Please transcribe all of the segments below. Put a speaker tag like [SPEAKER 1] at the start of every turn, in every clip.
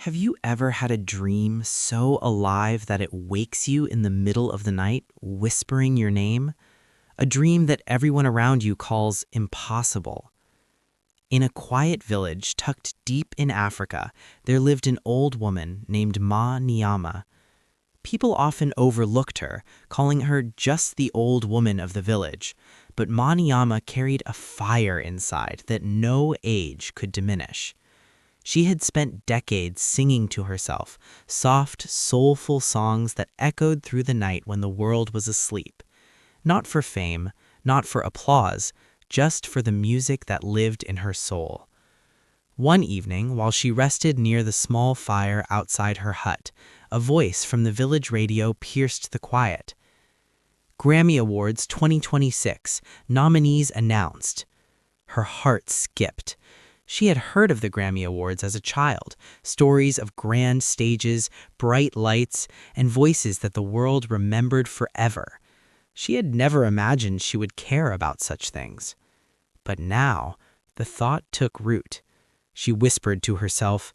[SPEAKER 1] Have you ever had a dream so alive that it wakes you in the middle of the night, whispering your name? A dream that everyone around you calls impossible. In a quiet village tucked deep in Africa, there lived an old woman named Ma Nyama. People often overlooked her, calling her just the old woman of the village, but Ma Nyama carried a fire inside that no age could diminish. She had spent decades singing to herself, soft, soulful songs that echoed through the night when the world was asleep. Not for fame, not for applause, just for the music that lived in her soul. One evening, while she rested near the small fire outside her hut, a voice from the village radio pierced the quiet. Grammy Awards 2026, nominees announced. Her heart skipped. She had heard of the Grammy Awards as a child, stories of grand stages, bright lights, and voices that the world remembered forever. She had never imagined she would care about such things. But now, the thought took root. She whispered to herself,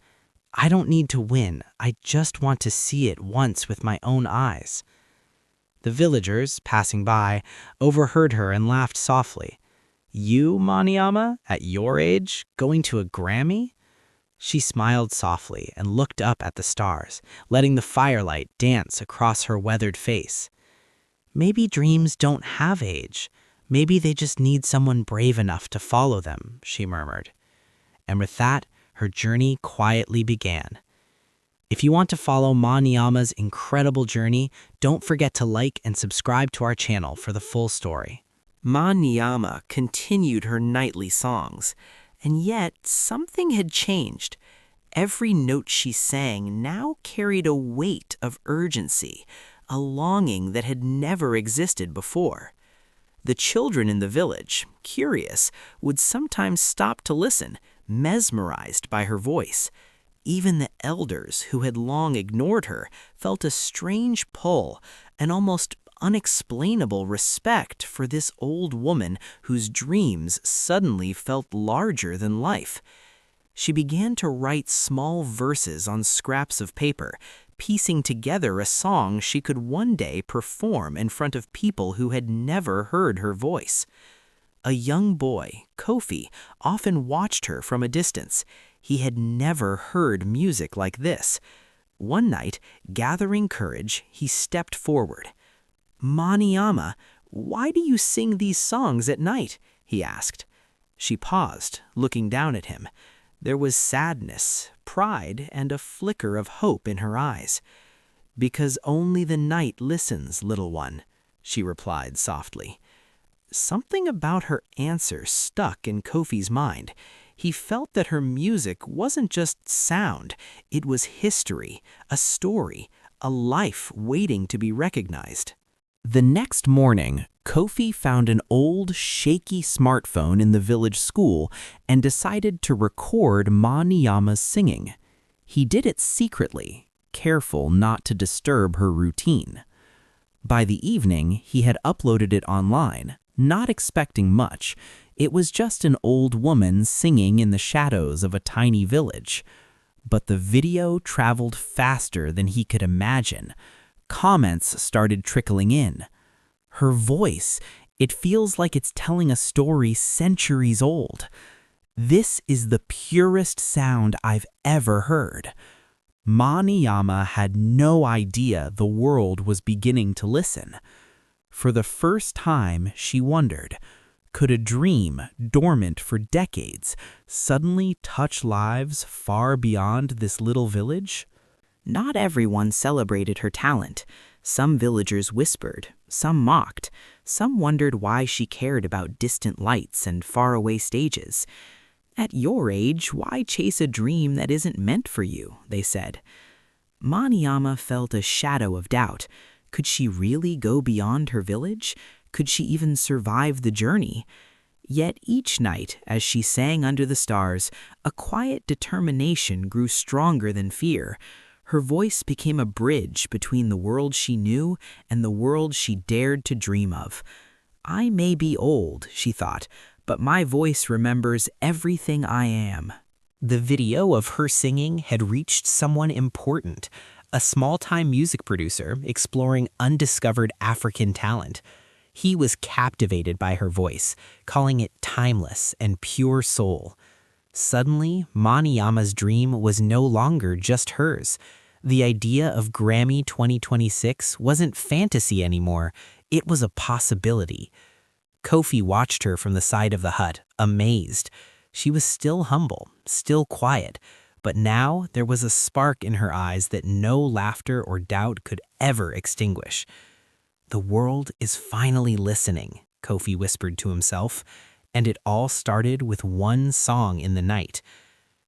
[SPEAKER 1] "I don't need to win, I just want to see it once with my own eyes." The villagers, passing by, overheard her and laughed softly. "You, Maniama, at your age, going to a Grammy?" She smiled softly and looked up at the stars, letting the firelight dance across her weathered face. "Maybe dreams don't have age. Maybe they just need someone brave enough to follow them," she murmured. And with that, her journey quietly began. If you want to follow Maniama's incredible journey, don't forget to like and subscribe to our channel for the full story. Ma Nyama continued her nightly songs, and yet something had changed. Every note she sang now carried a weight of urgency, a longing that had never existed before. The children in the village, curious, would sometimes stop to listen, mesmerized by her voice. Even the elders, who had long ignored her, felt a strange pull, an almost unexplainable respect for this old woman whose dreams suddenly felt larger than life. She began to write small verses on scraps of paper, piecing together a song she could one day perform in front of people who had never heard her voice. A young boy, Kofi, often watched her from a distance. He had never heard music like this. One night, gathering courage, he stepped forward. "Maniama, why do you sing these songs at night?" he asked. She paused, looking down at him. There was sadness, pride, and a flicker of hope in her eyes. "Because only the night listens, little one," she replied softly. Something about her answer stuck in Kofi's mind. He felt that her music wasn't just sound, it was history, a story, a life waiting to be recognized. The next morning, Kofi found an old, shaky smartphone in the village school and decided to record Ma Nyama's singing. He did it secretly, careful not to disturb her routine. By the evening, he had uploaded it online, not expecting much. It was just an old woman singing in the shadows of a tiny village. But the video traveled faster than he could imagine. Comments started trickling in. Her voice, it feels like it's telling a story centuries old. This is the purest sound I've ever heard. Ma Nyama had no idea the world was beginning to listen. For the first time, she wondered, could a dream, dormant for decades, suddenly touch lives far beyond this little village? Not everyone celebrated her talent. Some villagers whispered, some mocked, some wondered why she cared about distant lights and faraway stages. "At your age, why chase a dream that isn't meant for you?" they said. Ma Nyama felt a shadow of doubt. Could she really go beyond her village? Could she even survive the journey? Yet each night, as she sang under the stars, a quiet determination grew stronger than fear. Her voice became a bridge between the world she knew and the world she dared to dream of. "I may be old," she thought, "but my voice remembers everything I am."
[SPEAKER 2] The video of her singing had reached someone important, a small-time music producer exploring undiscovered African talent. He was captivated by her voice, calling it timeless and pure soul. Suddenly, Maniyama's dream was no longer just hers. The idea of Grammy 2026 wasn't fantasy anymore, it was a possibility. Kofi watched her from the side of the hut, amazed. She was still humble, still quiet, but now there was a spark in her eyes that no laughter or doubt could ever extinguish. "The world is finally listening," Kofi whispered to himself, and it all started with one song in the night.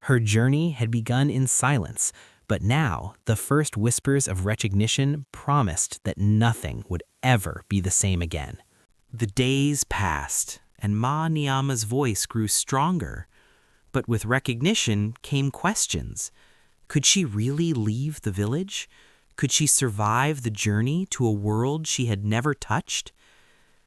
[SPEAKER 2] Her journey had begun in silence, but now the first whispers of recognition promised that nothing would ever be the same again. The days passed, and Ma Niyama's voice grew stronger. But with recognition came questions. Could she really leave the village? Could she survive the journey to a world she had never touched?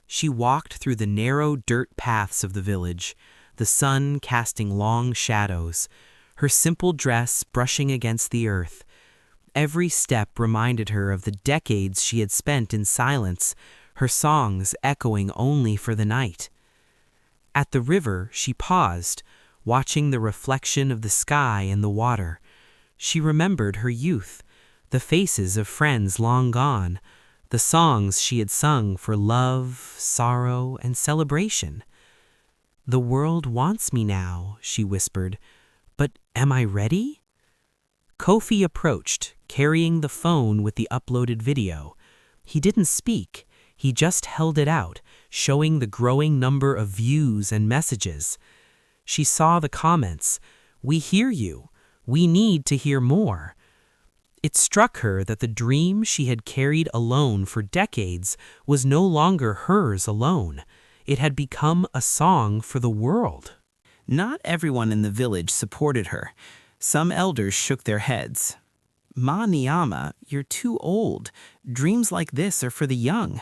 [SPEAKER 2] She walked through the narrow dirt paths of the village, the sun casting long shadows, her simple dress brushing against the earth. Every step reminded her of the decades she had spent in silence, her songs echoing only for the night. At the river, she paused, watching the reflection of the sky in the water. She remembered her youth, the faces of friends long gone, the songs she had sung for love, sorrow, and celebration. "The world wants me now," she whispered, "but am I ready?" Kofi approached, carrying the phone with the uploaded video. He didn't speak, he just held it out, showing the growing number of views and messages. She saw the comments, "We hear you. We need to hear more." It struck her that the dream she had carried alone for decades was no longer hers alone. It had become a song for the world. Not everyone in the village supported her. Some elders shook their heads. "Ma Niyama, you're too old. Dreams like this are for the young."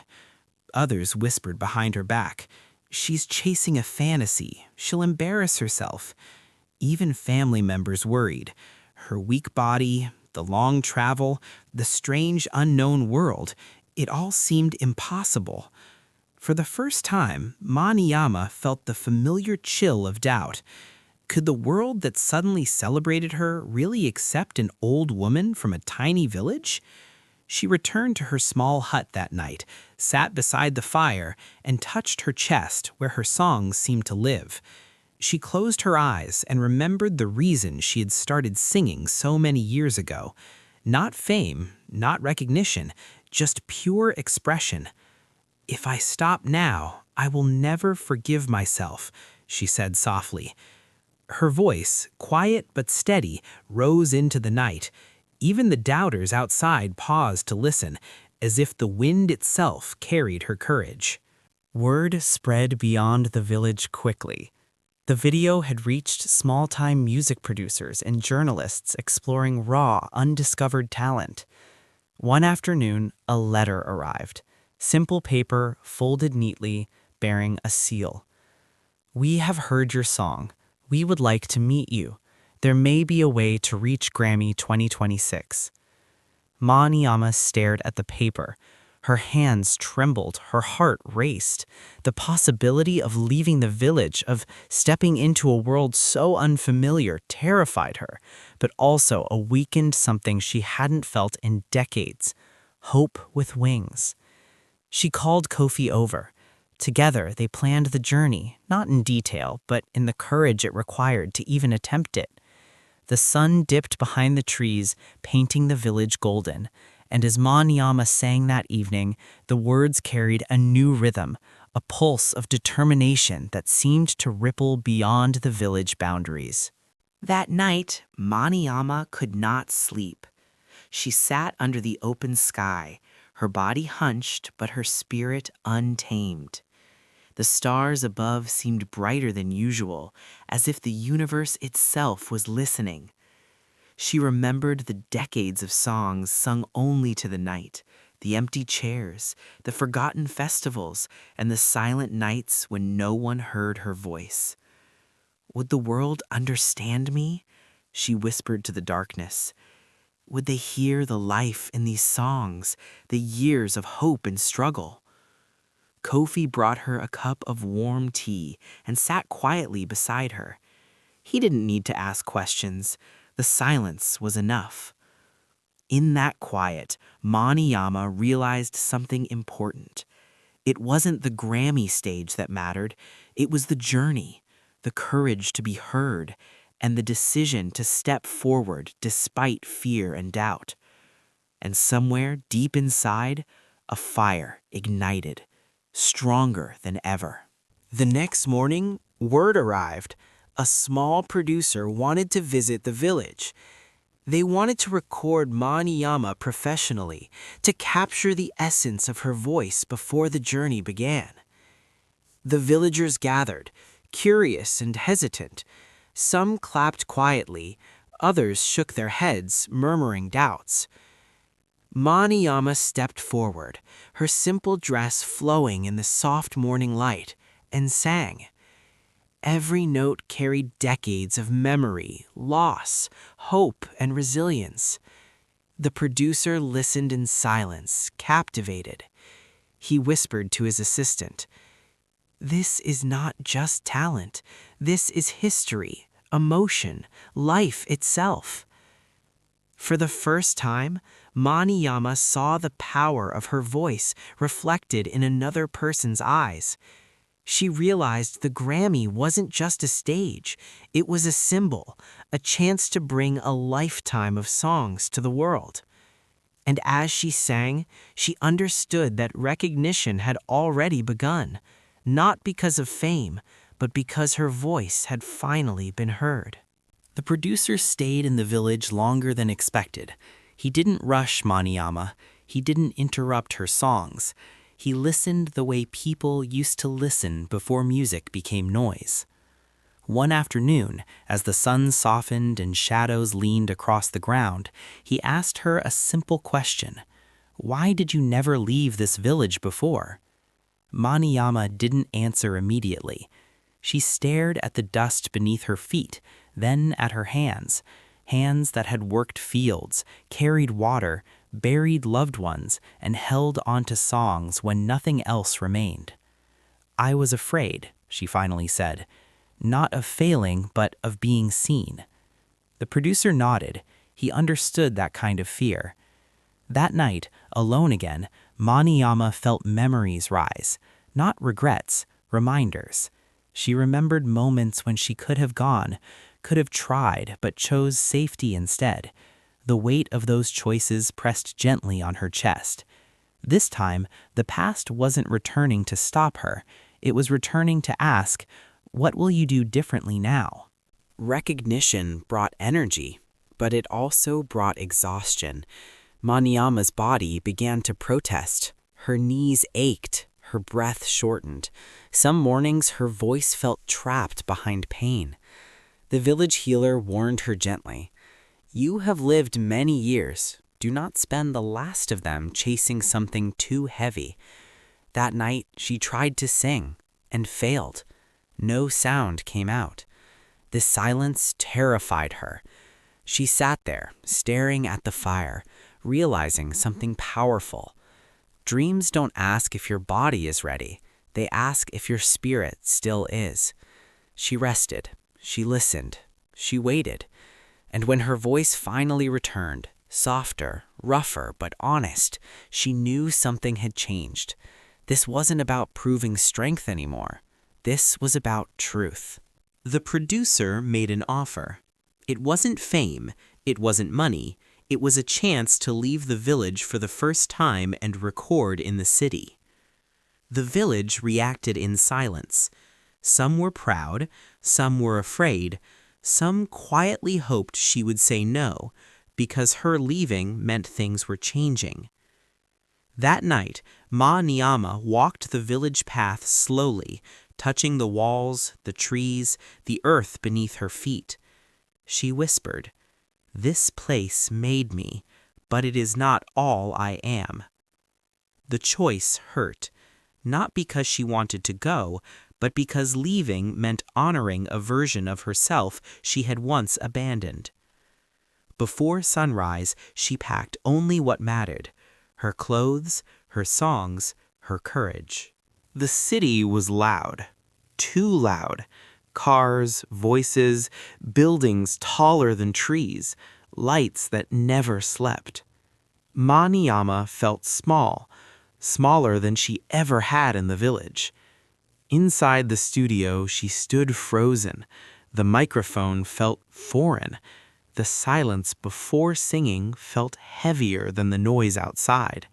[SPEAKER 2] Others whispered behind her back, "She's chasing a fantasy. She'll embarrass herself." Even family members worried. Her weak body, the long travel, the strange unknown world, it all seemed impossible. For the first time, Ma Niyama felt the familiar chill of doubt. Could the world that suddenly celebrated her really accept an old woman from a tiny village? She returned to her small hut that night, sat beside the fire, and touched her chest where her songs seemed to live. She closed her eyes and remembered the reason she had started singing so many years ago. Not fame, not recognition, just pure expression. "If I stop now, I will never forgive myself," she said softly. Her voice, quiet but steady, rose into the night. Even the doubters outside paused to listen, as if the wind itself carried her courage. Word spread beyond the village quickly. The video had reached small-time music producers and journalists exploring raw, undiscovered talent. One afternoon, a letter arrived. Simple paper, folded neatly, bearing a seal. "We have heard your song. We would like to meet you. There may be a way to reach Grammy 2026. Ma Niyama stared at the paper. Her hands trembled, her heart raced. The possibility of leaving the village, of stepping into a world so unfamiliar, terrified her, but also awakened something she hadn't felt in decades: hope with wings. She called Kofi over. Together, they planned the journey, not in detail, but in the courage it required to even attempt it. The sun dipped behind the trees, painting the village golden, and as Ma Niyama sang that evening, the words carried a new rhythm, a pulse of determination that seemed to ripple beyond the village boundaries. That night, Ma Niyama could not sleep. She sat under the open sky, her body hunched but her spirit untamed. The stars above seemed brighter than usual, as if the universe itself was listening. She remembered the decades of songs sung only to the night, the empty chairs, the forgotten festivals, and the silent nights when no one heard her voice. Would the world understand me?
[SPEAKER 1] She whispered to the darkness. Would they hear the life in these songs, the years of hope and struggle? Kofi brought her a cup of warm tea and sat quietly beside her. He didn't need to ask questions. The silence was enough. In that quiet, Maniyama realized something important. It wasn't the Grammy stage that mattered. It was the journey, the courage to be heard, and the decision to step forward despite fear and doubt. And somewhere deep inside, a fire ignited, stronger than ever. The next morning, word arrived. A small producer wanted to visit the village. They wanted to record Maniyama professionally, to capture the essence of her voice before the journey began. The villagers gathered, curious and hesitant. Some clapped quietly, others shook their heads, murmuring doubts. Maniyama stepped forward, her simple dress flowing in the soft morning light, and sang. Every note carried decades of memory, loss, hope, and resilience. The producer listened in silence, captivated. He whispered to his assistant, "This is not just talent. This is history, emotion, life itself." For the first time, Maniyama saw the power of her voice reflected in another person's eyes. She realized the Grammy wasn't just a stage, it was a symbol, a chance to bring a lifetime of songs to the world. And as she sang, she understood that recognition had already begun, not because of fame, but because her voice had finally been heard. The producer stayed in the village longer than expected. He didn't rush Maniyama. He didn't interrupt her songs. He listened the way people used to listen before music became noise. One afternoon, as the sun softened and shadows leaned across the ground, he asked her a simple question. "Why did you never leave this village before?" Maniyama didn't answer immediately. She stared at the dust beneath her feet, then at her hands, hands that had worked fields, carried water, buried loved ones, and held onto songs when nothing else remained. "I was afraid," she finally said, "not of failing, but of being seen." The producer nodded. He understood that kind of fear. That night, alone again, Maniyama felt memories rise, not regrets, reminders. She remembered moments when she could have gone, could have tried, but chose safety instead. The weight of those choices pressed gently on her chest. This time, the past wasn't returning to stop her. It was returning to ask, "What will you do differently now?" Recognition brought energy, but it also brought exhaustion. Maniyama's body began to protest. Her knees ached, her breath shortened. Some mornings her voice felt trapped behind pain. The village healer warned her gently, "You have lived many years. Do not spend the last of them chasing something too heavy." That night, she tried to sing and failed. No sound came out. The silence terrified her. She sat there, staring at the fire, realizing something powerful. Dreams don't ask if your body is ready. They ask if your spirit still is. She rested. She listened. She waited. And when her voice finally returned, softer, rougher, but honest, she knew something had changed. This wasn't about proving strength anymore. This was about truth. The producer made an offer. It wasn't fame. It wasn't money. It was a chance to leave the village for the first time and record in the city. The village reacted in silence. Some were proud, some were afraid, some quietly hoped she would say no, because her leaving meant things were changing. That night, Ma Niyama walked the village path slowly, touching the walls, the trees, the earth beneath her feet. She whispered, "This place made me, but it is not all I am." The choice hurt, not because she wanted to go, but because leaving meant honoring a version of herself she had once abandoned. Before sunrise, she packed only what mattered: her clothes, her songs, her courage. The city was loud. Too loud. Cars, voices, buildings taller than trees, lights that never slept. Ma Niyama felt small, smaller than she ever had in the village. Inside the studio, she stood frozen. The microphone felt foreign. The silence before singing felt heavier than the noise outside.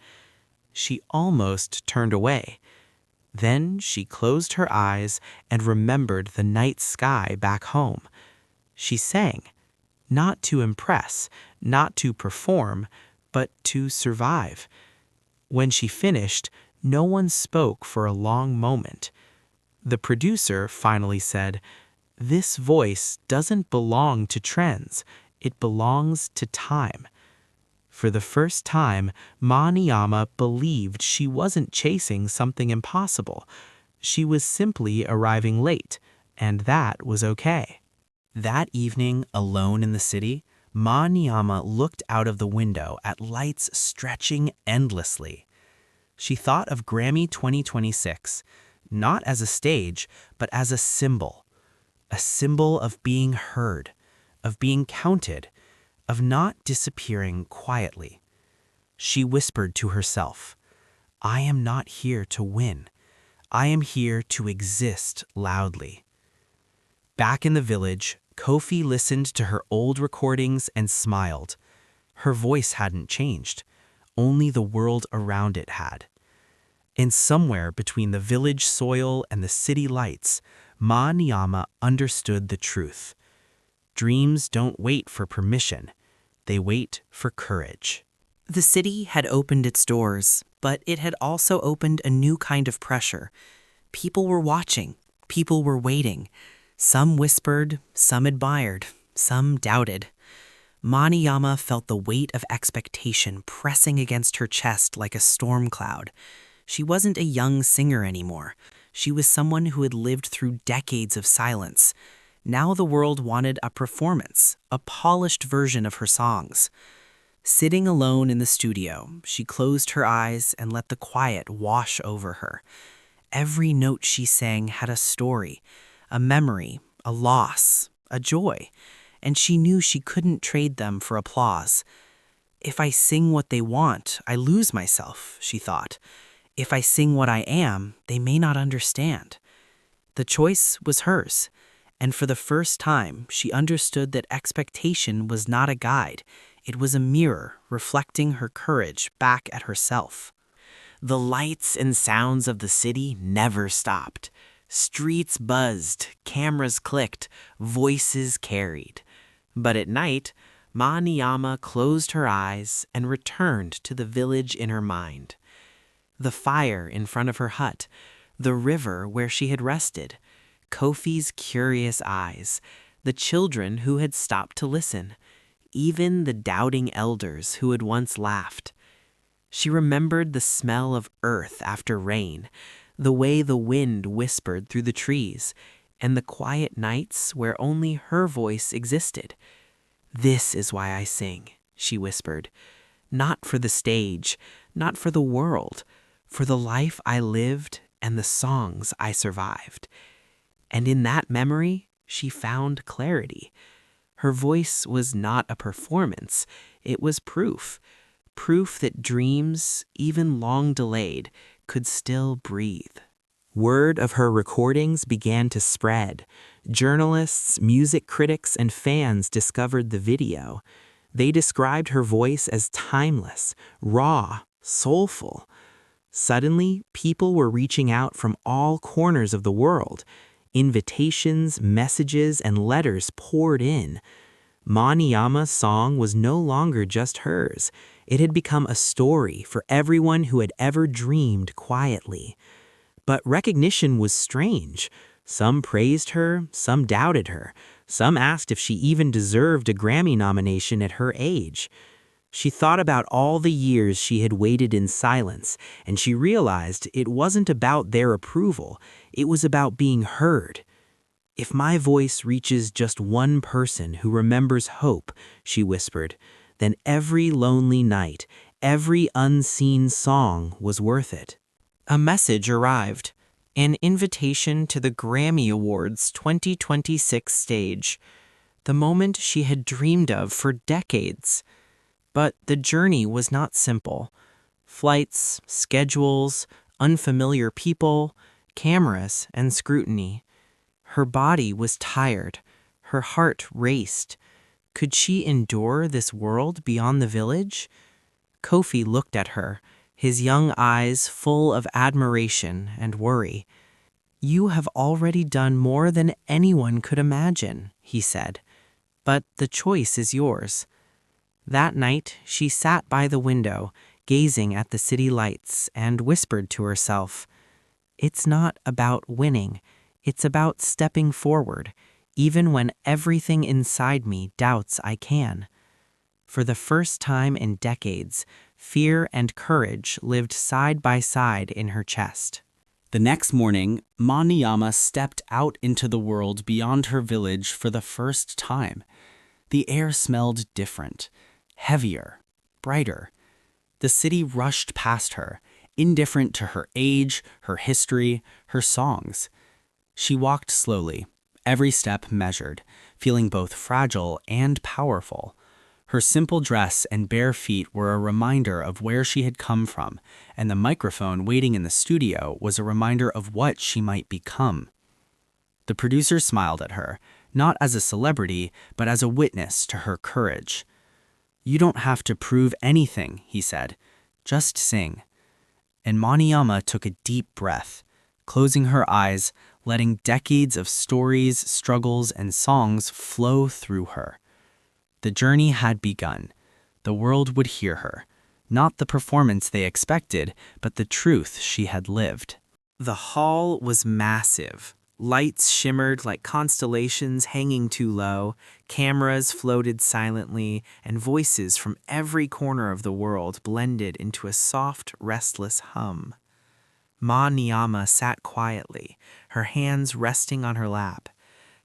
[SPEAKER 1] She almost turned away. Then she closed her eyes and remembered the night sky back home. She sang, not to impress, not to perform, but to survive. When she finished, no one spoke for a long moment. The producer finally said, "This voice doesn't belong to trends. It belongs to time." For the first time, Ma Niyama believed she wasn't chasing something impossible. She was simply arriving late, and that was okay. That evening, alone in the city, Ma Niyama looked out of the window at lights stretching endlessly. She thought of Grammy 2026, not as a stage, but as a symbol of being heard, of being counted, of not disappearing quietly. She whispered to herself, "I am not here to win. I am here to exist loudly." Back in the village, Kofi listened to her old recordings and smiled. Her voice hadn't changed, only the world around it had. And somewhere between the village soil and the city lights, Ma Niyama understood the truth. Dreams don't wait for permission. They wait for courage. The city had opened its doors, but it had also opened a new kind of pressure. People were watching. People were waiting. Some whispered, some admired, some doubted. Ma Niyama felt the weight of expectation pressing against her chest like a storm cloud. She wasn't a young singer anymore. She was someone who had lived through decades of silence. Now the world wanted a performance, a polished version of her songs. Sitting alone in the studio, she closed her eyes and let the quiet wash over her. Every note she sang had a story, a memory, a loss, a joy, and she knew she couldn't trade them for applause. "If I sing what they want, I lose myself," she thought. "If I sing what I am, they may not understand." The choice was hers, and for the first time, she understood that expectation was not a guide. It was a mirror reflecting her courage back at herself. The lights and sounds of the city never stopped. Streets buzzed, cameras clicked, voices carried. But at night, Ma Niyama closed her eyes and returned to the village in her mind. The fire in front of her hut, the river where she had rested, Kofi's curious eyes, the children who had stopped to listen, even the doubting elders who had once laughed. She remembered the smell of earth after rain, the way the wind whispered through the trees, and the quiet nights where only her voice existed. "This is why I sing," she whispered. "Not for the stage, not for the world, for the life I lived and the songs I survived." And in that memory, she found clarity. Her voice was not a performance, it was proof. Proof that dreams, even long delayed, could still breathe. Word of her recordings began to spread. Journalists, music critics, and fans discovered the video. They described her voice as timeless, raw, soulful. Suddenly, people were reaching out from all corners of the world. Invitations, messages, and letters poured in. Ma Niyama's song was no longer just hers. It had become a story for everyone who had ever dreamed quietly. But recognition was strange. Some praised her, some doubted her. Some asked if she even deserved a Grammy nomination at her age. She thought about all the years she had waited in silence, and she realized it wasn't about their approval. It was about being heard. "If my voice reaches just one person who remembers hope," she whispered, "then every lonely night, every unseen song was worth it." A message arrived, an invitation to the Grammy Awards 2026 stage, the moment she had dreamed of for decades. But the journey was not simple. Flights, schedules, unfamiliar people, cameras, and scrutiny. Her body was tired. Her heart raced. Could she endure this world beyond the village? Kofi looked at her, his young eyes full of admiration and worry. "You have already done more than anyone could imagine," he said. "But the choice is yours." That night, she sat by the window, gazing at the city lights, and whispered to herself, "It's not about winning. It's about stepping forward, even when everything inside me doubts I can." For the first time in decades, fear and courage lived side by side in her chest. The next morning, Ma Niyama stepped out into the world beyond her village for the first time. The air smelled different, heavier, brighter. The city rushed past her, indifferent to her age, her history, her songs. She walked slowly, every step measured, feeling both fragile and powerful. Her simple dress and bare feet were a reminder of where she had come from, and the microphone waiting in the studio was a reminder of what she might become. The producer smiled at her, not as a celebrity, but as a witness to her courage. "You don't have to prove anything," he said. "Just sing." And Maniyama took a deep breath, closing her eyes, letting decades of stories, struggles, and songs flow through her. The journey had begun. The world would hear her, not the performance they expected, but the truth she had lived. The hall was massive. Lights shimmered like constellations hanging too low, cameras floated silently, and voices from every corner of the world blended into a soft, restless hum. Ma Niyama sat quietly, her hands resting on her lap.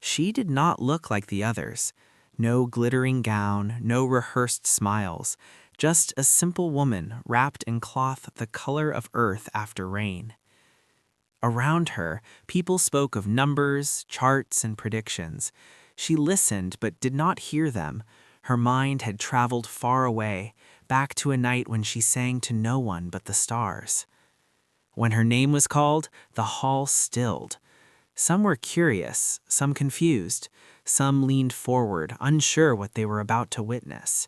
[SPEAKER 1] She did not look like the others. No glittering gown, no rehearsed smiles, just a simple woman wrapped in cloth the color of earth after rain. Around her, people spoke of numbers, charts, and predictions. She listened but did not hear them. Her mind had traveled far away, back to a night when she sang to no one but the stars. When her name was called, the hall stilled. Some were curious, some confused, some leaned forward, unsure what they were about to witness.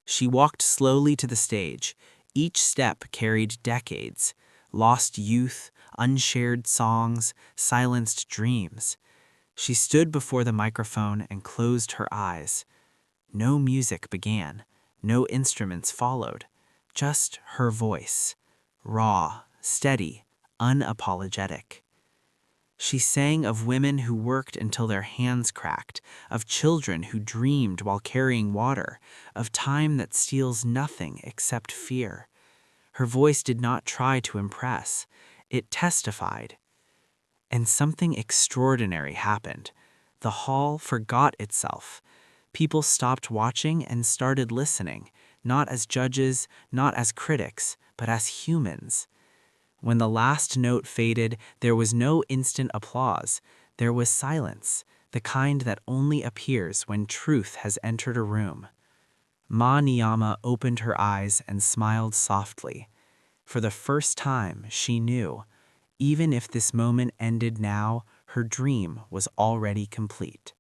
[SPEAKER 1] She walked slowly to the stage. Each step carried decades, lost youth, unshared songs, silenced dreams. She stood before the microphone and closed her eyes. No music began, no instruments followed, just her voice, raw, steady, unapologetic. She sang of women who worked until their hands cracked, of children who dreamed while carrying water, of time that steals nothing except fear. Her voice did not try to impress. It testified. And something extraordinary happened. The hall forgot itself. People stopped watching and started listening, not as judges, not as critics, but as humans. When the last note faded, there was no instant applause. There was silence, the kind that only appears when truth has entered a room. Ma Niyama opened her eyes and smiled softly. For the first time, she knew, even if this moment ended now, her dream was already complete.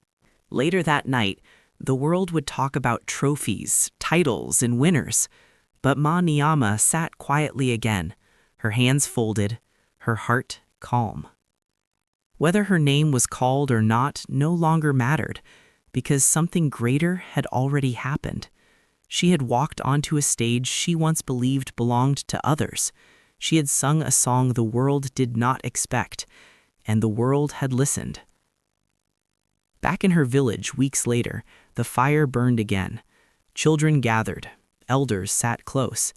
[SPEAKER 1] Later that night, the world would talk about trophies, titles, and winners. But Ma Niyama sat quietly again, her hands folded, her heart calm. Whether her name was called or not no longer mattered, because something greater had already happened. She had walked onto a stage she once believed belonged to others. She had sung a song the world did not expect, and the world had listened. Back in her village weeks later, the fire burned again. Children gathered, elders sat close.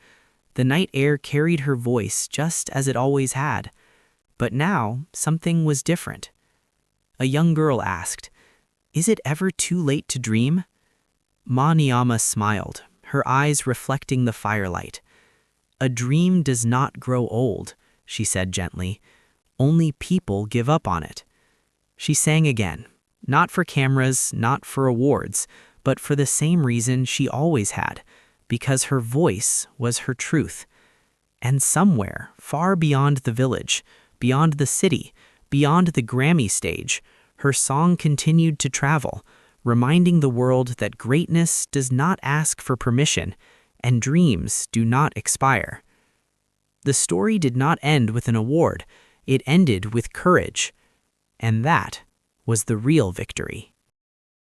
[SPEAKER 1] The night air carried her voice just as it always had. But now, something was different. A young girl asked, "Is it ever too late to dream?" Ma Niyama smiled, her eyes reflecting the firelight. "A dream does not grow old," she said gently. "Only people give up on it." She sang again, not for cameras, not for awards, but for the same reason she always had, because her voice was her truth. And somewhere, far beyond the village, beyond the city, beyond the Grammy stage, her song continued to travel, reminding the world that greatness does not ask for permission, and dreams do not expire. The story did not end with an award, it ended with courage. And that was the real victory.